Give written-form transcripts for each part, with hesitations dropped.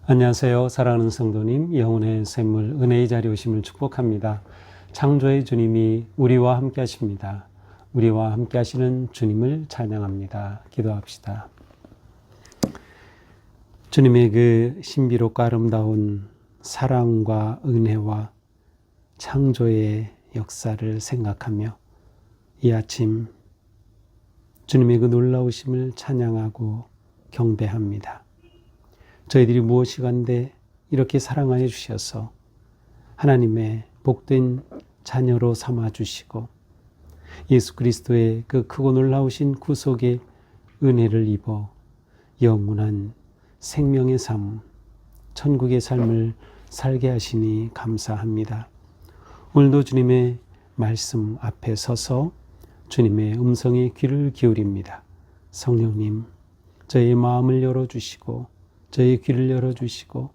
안녕하세요. 사랑하는 성도님, 영혼의 샘물 은혜의 자리에 오심을 축복합니다. 창조의 주님이 우리와 함께 하십니다. 우리와 함께 하시는 주님을 찬양합니다. 기도합시다. 주님의 그 신비롭고 아름다운 사랑과 은혜와 창조의 역사를 생각하며 이 아침 주님의 그 놀라우심을 찬양하고 경배합니다. 저희들이 무엇이간데 이렇게 사랑하여 주셔서 하나님의 복된 자녀로 삼아주시고 예수 그리스도의 그 크고 놀라우신 구속의 은혜를 입어 영원한 생명의 삶, 천국의 삶을 살게 하시니 감사합니다. 오늘도 주님의 말씀 앞에 서서 주님의 음성에 귀를 기울입니다. 성령님, 저희의 마음을 열어주시고 저희의 귀를 열어주시고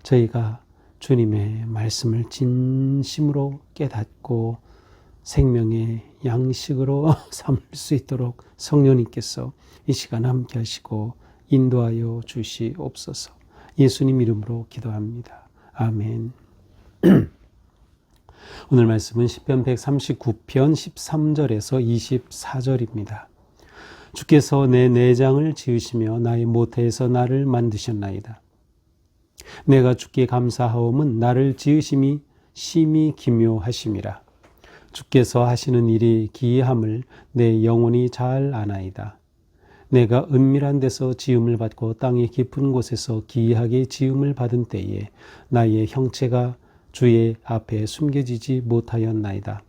저희가 주님의 말씀을 진심으로 깨닫고 생명의 양식으로 삼을 수 있도록 성령님께서 이 시간 함께 하시고 인도하여 주시옵소서. 예수님 이름으로 기도합니다. 아멘. 오늘 말씀은 시편 139편 13절에서 24절입니다. 주께서 내 내장을 지으시며 나의 모태에서 나를 만드셨나이다. 내가 주께 감사하옴은 나를 지으심이 심히 기묘하심이라. 주께서 하시는 일이 기이함을 내 영혼이 잘 아나이다. 내가 은밀한 데서 지음을 받고 땅의 깊은 곳에서 기이하게 지음을 받은 때에 나의 형체가 주의 앞에 숨겨지지 못하였나이다.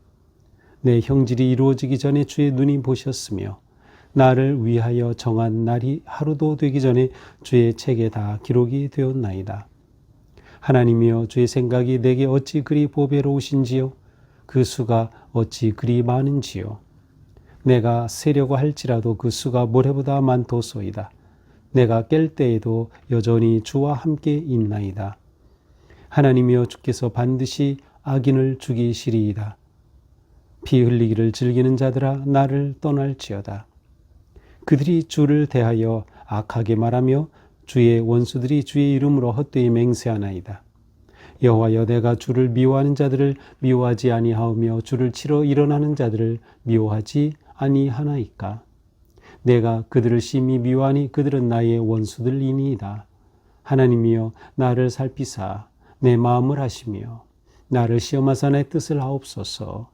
내 형질이 이루어지기 전에 주의 눈이 보셨으며 나를 위하여 정한 날이 하루도 되기 전에 주의 책에 다 기록이 되었나이다. 하나님이여, 주의 생각이 내게 어찌 그리 보배로우신지요? 그 수가 어찌 그리 많은지요? 내가 세려고 할지라도 그 수가 모래보다 많도소이다. 내가 깰 때에도 여전히 주와 함께 있나이다. 하나님이여, 주께서 반드시 악인을 죽이시리이다. 피 흘리기를 즐기는 자들아, 나를 떠날지어다. 그들이 주를 대하여 악하게 말하며 주의 원수들이 주의 이름으로 헛되이 맹세하나이다. 여호와여, 내가 주를 미워하는 자들을 미워하지 아니하오며 주를 치러 일어나는 자들을 미워하지 아니하나이까. 내가 그들을 심히 미워하니 그들은 나의 원수들이니이다. 하나님이여, 나를 살피사 내 마음을 하시며 나를 시험하사 내 뜻을 하옵소서.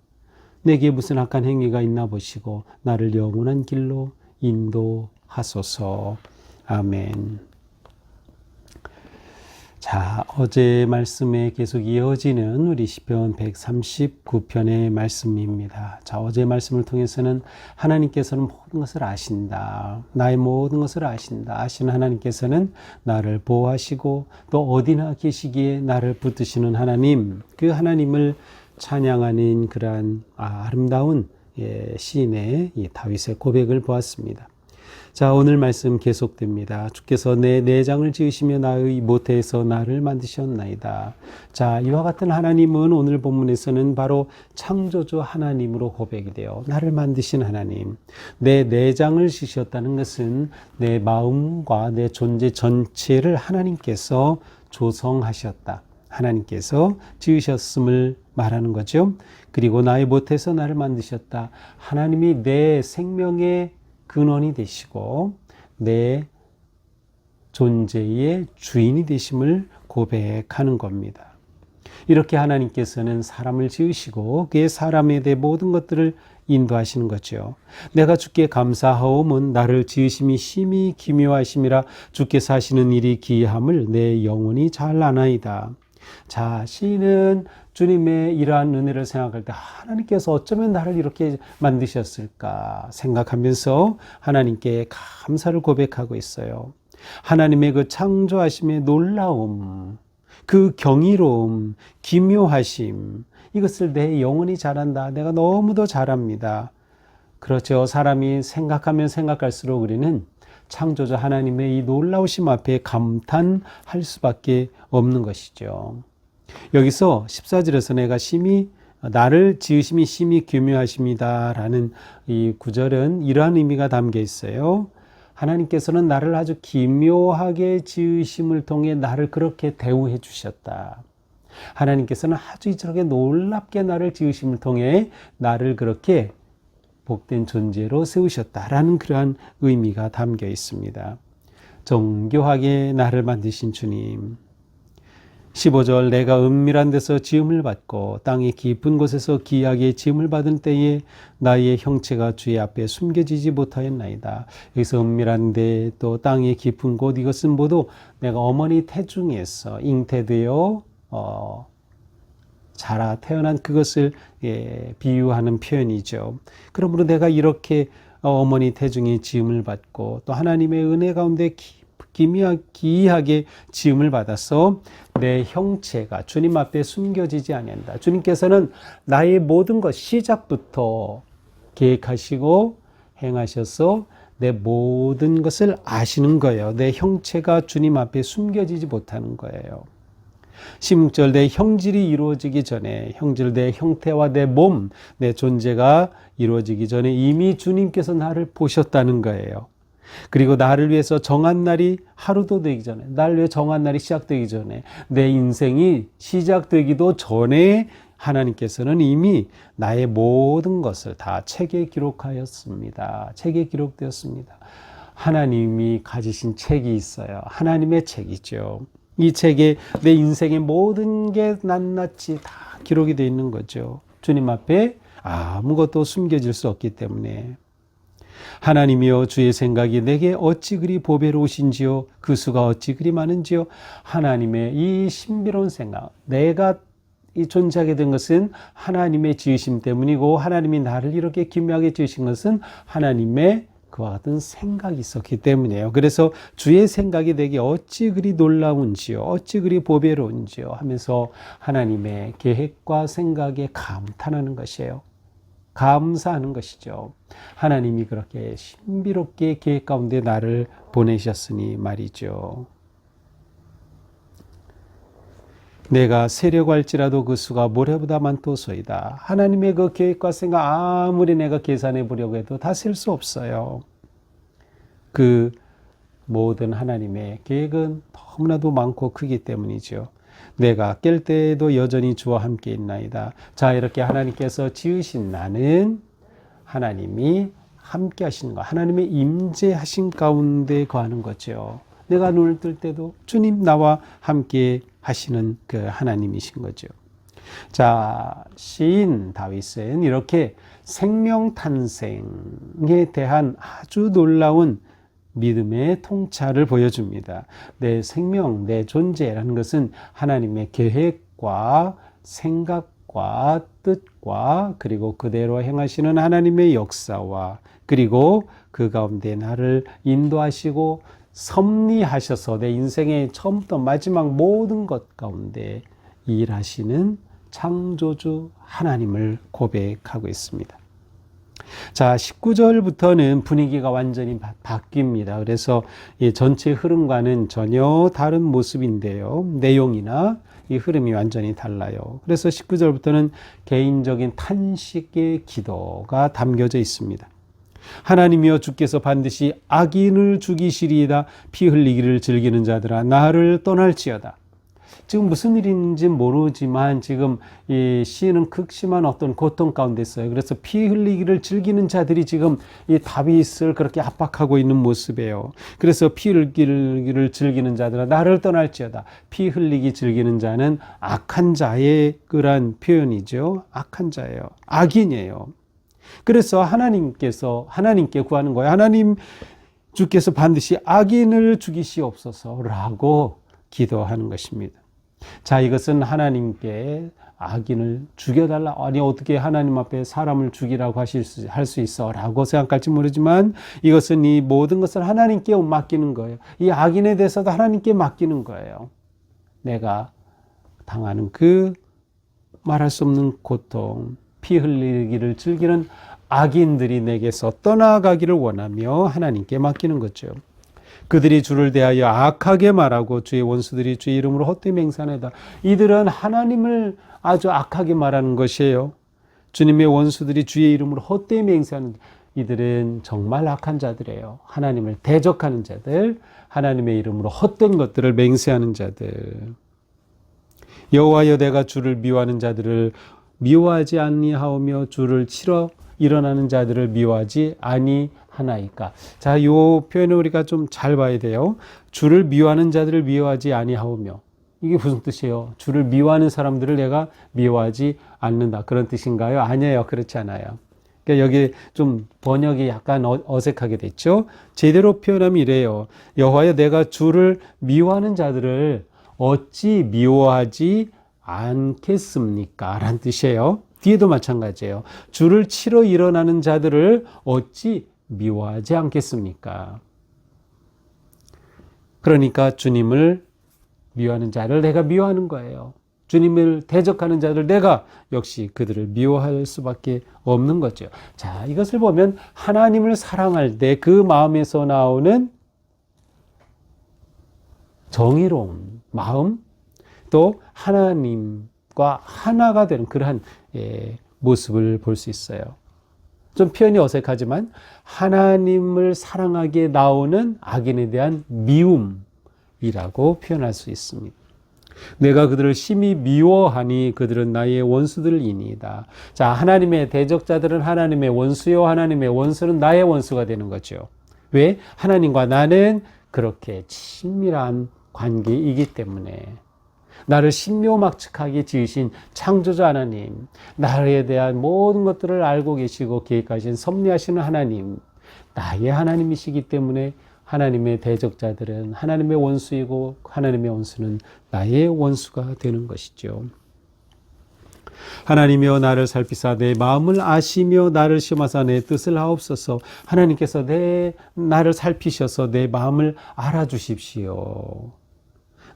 내게 무슨 악한 행위가 있나 보시고 나를 영원한 길로 인도하소서. 아멘. 자, 어제 말씀에 계속 이어지는 우리 시편 139편의 말씀입니다. 자, 어제 말씀을 통해서는 하나님께서는 모든 것을 아신다. 나의 모든 것을 아신다. 아시는 하나님께서는 나를 보호하시고 또 어디나 계시기에 나를 붙드시는 하나님, 그 하나님을 찬양하는 그러한 아름다운 시인의 다윗의 고백을 보았습니다. 자, 오늘 말씀 계속됩니다. 주께서 내 내장을 지으시며 나의 모태에서 나를 만드셨나이다. 자, 이와 같은 하나님은 오늘 본문에서는 바로 창조주 하나님으로 고백이 돼요. 나를 만드신 하나님. 내 내장을 지으셨다는 것은 내 마음과 내 존재 전체를 하나님께서 조성하셨다. 하나님께서 지으셨음을 말하는 거죠. 그리고 나의 모태에서 나를 만드셨다. 하나님이 내 생명의 근원이 되시고 내 존재의 주인이 되심을 고백하는 겁니다. 이렇게 하나님께서는 사람을 지으시고 그의 사람에 대해 모든 것들을 인도하시는 거죠. 내가 주께 감사하옴은 나를 지으심이 심히 기묘하심이라. 주께서 하시는 일이 기이함을 내 영혼이 잘 아나이다. 자, 시인은 주님의 이러한 은혜를 생각할 때 하나님께서 어쩌면 나를 이렇게 만드셨을까 생각하면서 하나님께 감사를 고백하고 있어요. 하나님의 그 창조하심의 놀라움, 그 경이로움, 기묘하심, 이것을 내 영혼이 잘한다. 내가 너무도 잘합니다. 그렇죠. 사람이 생각하면 생각할수록 우리는 창조자 하나님의 이 놀라우심 앞에 감탄할 수밖에 없는 것이죠. 여기서 14절에서 내가 심히 나를 지으심이 심히 기묘하십니다라는 이 구절은 이러한 의미가 담겨 있어요. 하나님께서는 나를 아주 기묘하게 지으심을 통해 나를 그렇게 대우해 주셨다. 하나님께서는 아주 저렇게 놀랍게 나를 지으심을 통해 나를 그렇게 복된 존재로 세우셨다라는 그러한 의미가 담겨 있습니다. 정교하게 나를 만드신 주님. 15절 내가 은밀한 데서 지음을 받고 땅의 깊은 곳에서 기이하게 지음을 받은 때에 나의 형체가 주의 앞에 숨겨지지 못하였나이다. 여기서 은밀한 데 또 땅의 깊은 곳 이것은 모두 내가 어머니 태중에서 잉태되어 자라 태어난 그것을 비유하는 표현이죠. 그러므로 내가 이렇게 어머니 태중에 지음을 받고 또 하나님의 은혜 가운데 기이하게 지음을 받아서 내 형체가 주님 앞에 숨겨지지 아니한다. 주님께서는 나의 모든 것 시작부터 계획하시고 행하셔서 내 모든 것을 아시는 거예요. 내 형체가 주님 앞에 숨겨지지 못하는 거예요. 16절 내 형질이 이루어지기 전에 형질 내 형태와 내 몸, 내 존재가 이루어지기 전에 이미 주님께서 나를 보셨다는 거예요. 그리고 나를 위해서 정한 날이 하루도 되기 전에, 나를 위해 정한 날이 시작되기 전에, 내 인생이 시작되기도 전에 하나님께서는 이미 나의 모든 것을 다 책에 기록하였습니다. 책에 기록되었습니다. 하나님이 가지신 책이 있어요. 하나님의 책이죠. 이 책에 내 인생의 모든 게 낱낱이 다 기록이 되어 있는 거죠. 주님 앞에 아무것도 숨겨질 수 없기 때문에. 하나님이여 주의 생각이 내게 어찌 그리 보배로우신지요 그 수가 어찌 그리 많은지요. 하나님의 이 신비로운 생각, 내가 이 존재하게 된 것은 하나님의 지으심 때문이고 하나님이 나를 이렇게 기묘하게 지으신 것은 하나님의 그와 같은 생각이 있었기 때문이에요. 그래서 주의 생각이 내게 어찌 그리 놀라운지요 어찌 그리 보배로운지요 하면서 하나님의 계획과 생각에 감탄하는 것이에요. 감사하는 것이죠. 하나님이 그렇게 신비롭게 계획 가운데 나를 보내셨으니 말이죠. 내가 세려고 할지라도 그 수가 모래보다 많도소이다. 하나님의 그 계획과 생각 아무리 내가 계산해 보려고 해도 다 셀 수 없어요. 그 모든 하나님의 계획은 너무나도 많고 크기 때문이죠. 내가 깰 때에도 여전히 주와 함께 있나이다. 자, 이렇게 하나님께서 지으신 나는 하나님이 함께 하시는 것, 하나님의 임재하신 가운데 거하는 거죠. 내가 눈을 뜰 때도 주님 나와 함께 하시는 그 하나님이신 거죠. 자, 시인 다윗은 이렇게 생명 탄생에 대한 아주 놀라운 믿음의 통찰을 보여줍니다. 내 생명, 내 존재라는 것은 하나님의 계획과 생각과 뜻과 그리고 그대로 행하시는 하나님의 역사와 그리고 그 가운데 나를 인도하시고 섭리하셔서 내 인생의 처음부터 마지막 모든 것 가운데 일하시는 창조주 하나님을 고백하고 있습니다. 자, 19절부터는 분위기가 완전히 바뀝니다. 그래서 이 전체 흐름과는 전혀 다른 모습인데요. 내용이나 이 흐름이 완전히 달라요. 그래서 19절부터는 개인적인 탄식의 기도가 담겨져 있습니다. 하나님이여 주께서 반드시 악인을 죽이시리이다. 피 흘리기를 즐기는 자들아 나를 떠날지어다. 지금 무슨 일인지 모르지만 지금 이 시인은 극심한 어떤 고통 가운데 있어요. 그래서 피 흘리기를 즐기는 자들이 지금 이 다윗을 그렇게 압박하고 있는 모습이에요. 그래서 피 흘리기를 즐기는 자들아 나를 떠날지어다. 피 흘리기 즐기는 자는 악한 자의 그런 표현이죠. 악한 자예요. 악인이에요. 그래서 하나님께 구하는 거예요. 하나님 주께서 반드시 악인을 죽이시옵소서라고 기도하는 것입니다. 자, 이것은 하나님께 악인을 죽여달라. 아니 어떻게 하나님 앞에 사람을 죽이라고 할 수 있어 라고 생각할지 모르지만 이것은 이 모든 것을 하나님께 맡기는 거예요. 이 악인에 대해서도 하나님께 맡기는 거예요. 내가 당하는 그 말할 수 없는 고통, 피 흘리기를 즐기는 악인들이 내게서 떠나가기를 원하며 하나님께 맡기는 거죠. 그들이 주를 대하여 악하게 말하고 주의 원수들이 주의 이름으로 헛되이 맹세하나이다. 이들은 하나님을 아주 악하게 말하는 것이에요. 주님의 원수들이 주의 이름으로 헛되이 맹세하는, 이들은 정말 악한 자들이에요. 하나님을 대적하는 자들, 하나님의 이름으로 헛된 것들을 맹세하는 자들. 여호와여, 내가 주를 미워하는 자들을 미워하지 아니하오며 주를 치러 일어나는 자들을 미워하지 아니하나이까. 자, 이 표현을 우리가 좀 잘 봐야 돼요. 주를 미워하는 자들을 미워하지 아니하오며, 이게 무슨 뜻이에요? 주를 미워하는 사람들을 내가 미워하지 않는다, 그런 뜻인가요? 아니에요. 그렇지 않아요. 그러니까 여기 좀 번역이 약간 어색하게 됐죠. 제대로 표현하면 이래요. 여호와여, 내가 주를 미워하는 자들을 어찌 미워하지 않겠습니까? 라는 뜻이에요. 뒤에도 마찬가지예요. 주를 치러 일어나는 자들을 어찌 미워하지 않겠습니까? 그러니까 주님을 미워하는 자를 내가 미워하는 거예요. 주님을 대적하는 자들, 내가 역시 그들을 미워할 수밖에 없는 거죠. 자, 이것을 보면 하나님을 사랑할 때 그 마음에서 나오는 정의로운 마음, 또 하나님과 하나가 되는 그러한 모습을 볼 수 있어요. 좀 표현이 어색하지만 하나님을 사랑하기에 나오는 악인에 대한 미움이라고 표현할 수 있습니다. 내가 그들을 심히 미워하니 그들은 나의 원수들이니이다. 자, 하나님의 대적자들은 하나님의 원수요, 하나님의 원수는 나의 원수가 되는 거죠. 왜? 하나님과 나는 그렇게 친밀한 관계이기 때문에. 나를 신묘막측하게 지으신 창조자 하나님, 나에 대한 모든 것들을 알고 계시고 계획하신 섭리하시는 하나님, 나의 하나님이시기 때문에 하나님의 대적자들은 하나님의 원수이고 하나님의 원수는 나의 원수가 되는 것이죠. 하나님이여, 나를 살피사 내 마음을 아시며 나를 시험하사 내 뜻을 하옵소서. 하나님께서 나를 살피셔서 내 마음을 알아주십시오.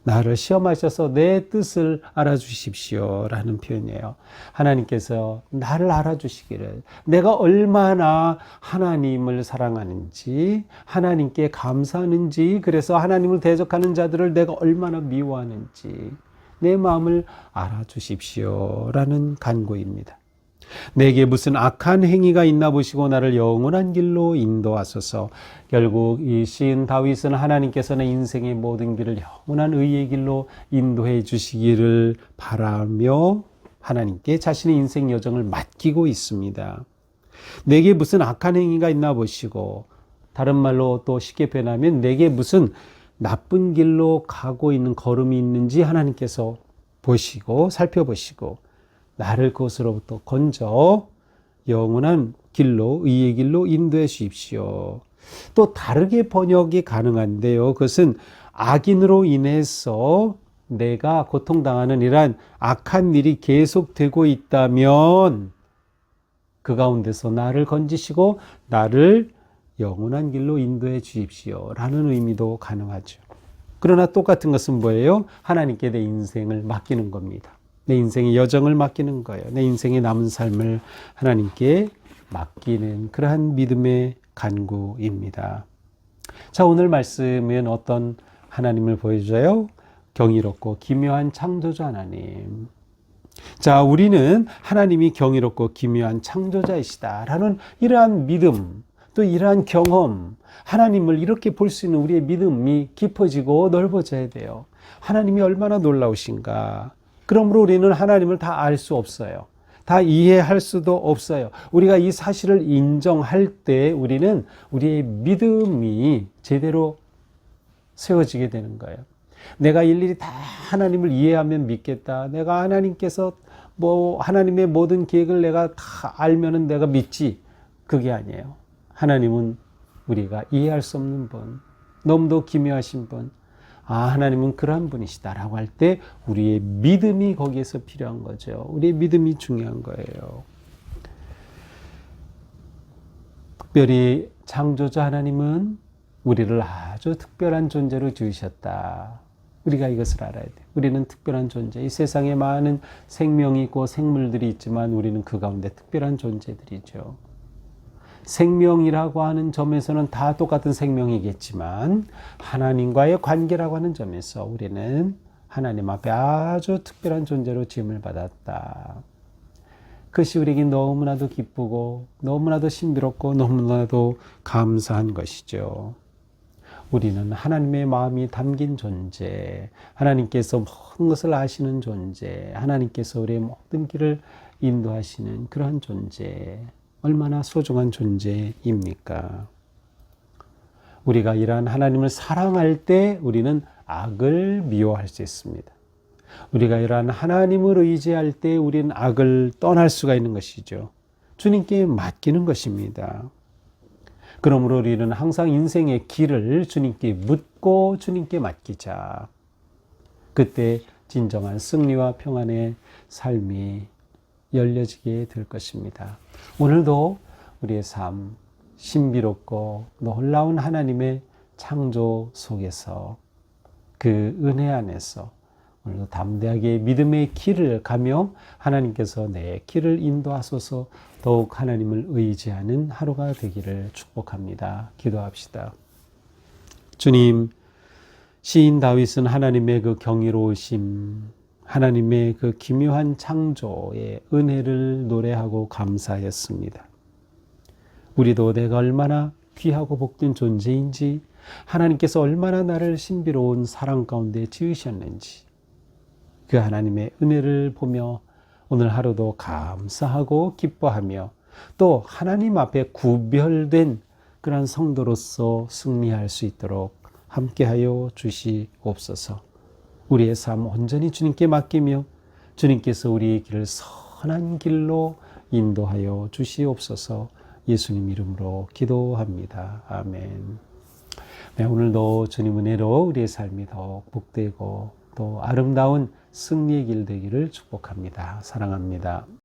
나를 시험하셔서 내 뜻을 알아주십시오 라는 표현이에요. 하나님께서 나를 알아주시기를, 내가 얼마나 하나님을 사랑하는지, 하나님께 감사하는지, 그래서 하나님을 대적하는 자들을 내가 얼마나 미워하는지 내 마음을 알아주십시오 라는 간구입니다. 내게 무슨 악한 행위가 있나 보시고 나를 영원한 길로 인도하소서. 결국 이 시인 다윗은 하나님께서는 인생의 모든 길을 영원한 의의 길로 인도해 주시기를 바라며 하나님께 자신의 인생 여정을 맡기고 있습니다. 내게 무슨 악한 행위가 있나 보시고, 다른 말로 또 쉽게 표현하면 내게 무슨 나쁜 길로 가고 있는 걸음이 있는지 하나님께서 보시고 살펴보시고 나를 그것으로부터 건져 영원한 길로, 의의 길로 인도해 주십시오. 또 다르게 번역이 가능한데요. 그것은 악인으로 인해서 내가 고통당하는 이러한 악한 일이 계속되고 있다면 그 가운데서 나를 건지시고 나를 영원한 길로 인도해 주십시오 라는 의미도 가능하죠. 그러나 똑같은 것은 뭐예요? 하나님께 내 인생을 맡기는 겁니다. 내 인생의 여정을 맡기는 거예요. 내 인생의 남은 삶을 하나님께 맡기는 그러한 믿음의 간구입니다. 자, 오늘 말씀은 어떤 하나님을 보여줘요? 경이롭고 기묘한 창조자 하나님. 자, 우리는 하나님이 경이롭고 기묘한 창조자이시다라는 이러한 믿음, 또 이러한 경험, 하나님을 이렇게 볼 수 있는 우리의 믿음이 깊어지고 넓어져야 돼요. 하나님이 얼마나 놀라우신가. 그러므로 우리는 하나님을 다 알 수 없어요. 다 이해할 수도 없어요. 우리가 이 사실을 인정할 때 우리는 우리의 믿음이 제대로 세워지게 되는 거예요. 내가 일일이 다 하나님을 이해하면 믿겠다. 내가 하나님께서 하나님의 모든 계획을 내가 다 알면은 내가 믿지. 그게 아니에요. 하나님은 우리가 이해할 수 없는 분, 너무도 기묘하신 분, 하나님은 그러한 분이시다라고 할 때 우리의 믿음이 거기에서 필요한 거죠. 우리의 믿음이 중요한 거예요. 특별히 창조자 하나님은 우리를 아주 특별한 존재로 지으셨다. 우리가 이것을 알아야 돼. 우리는 특별한 존재. 이 세상에 많은 생명이 있고 생물들이 있지만 우리는 그 가운데 특별한 존재들이죠. 생명이라고 하는 점에서는 다 똑같은 생명이겠지만 하나님과의 관계라고 하는 점에서 우리는 하나님 앞에 아주 특별한 존재로 지음을 받았다. 그것이 우리에게 너무나도 기쁘고 너무나도 신비롭고 너무나도 감사한 것이죠. 우리는 하나님의 마음이 담긴 존재, 하나님께서 모든 것을 아시는 존재, 하나님께서 우리의 모든 길을 인도하시는 그러한 존재, 얼마나 소중한 존재입니까? 우리가 이러한 하나님을 사랑할 때 우리는 악을 미워할 수 있습니다. 우리가 이러한 하나님을 의지할 때 우리는 악을 떠날 수가 있는 것이죠. 주님께 맡기는 것입니다. 그러므로 우리는 항상 인생의 길을 주님께 묻고 주님께 맡기자. 그때 진정한 승리와 평안의 삶이 열려지게 될 것입니다. 오늘도 우리의 삶, 신비롭고 놀라운 하나님의 창조 속에서 그 은혜 안에서 오늘도 담대하게 믿음의 길을 가며 하나님께서 내 길을 인도하소서 더욱 하나님을 의지하는 하루가 되기를 축복합니다. 기도합시다. 주님, 시인 다윗은 하나님의 그 경이로우심, 하나님의 그 기묘한 창조의 은혜를 노래하고 감사했습니다. 우리도 내가 얼마나 귀하고 복된 존재인지, 하나님께서 얼마나 나를 신비로운 사랑 가운데 지으셨는지, 그 하나님의 은혜를 보며 오늘 하루도 감사하고 기뻐하며 또 하나님 앞에 구별된 그런 성도로서 승리할 수 있도록 함께하여 주시옵소서. 우리의 삶 온전히 주님께 맡기며 주님께서 우리의 길을 선한 길로 인도하여 주시옵소서. 예수님 이름으로 기도합니다. 아멘. 네, 오늘도 주님 은혜로 우리의 삶이 더 복되고 또 아름다운 승리의 길 되기를 축복합니다. 사랑합니다.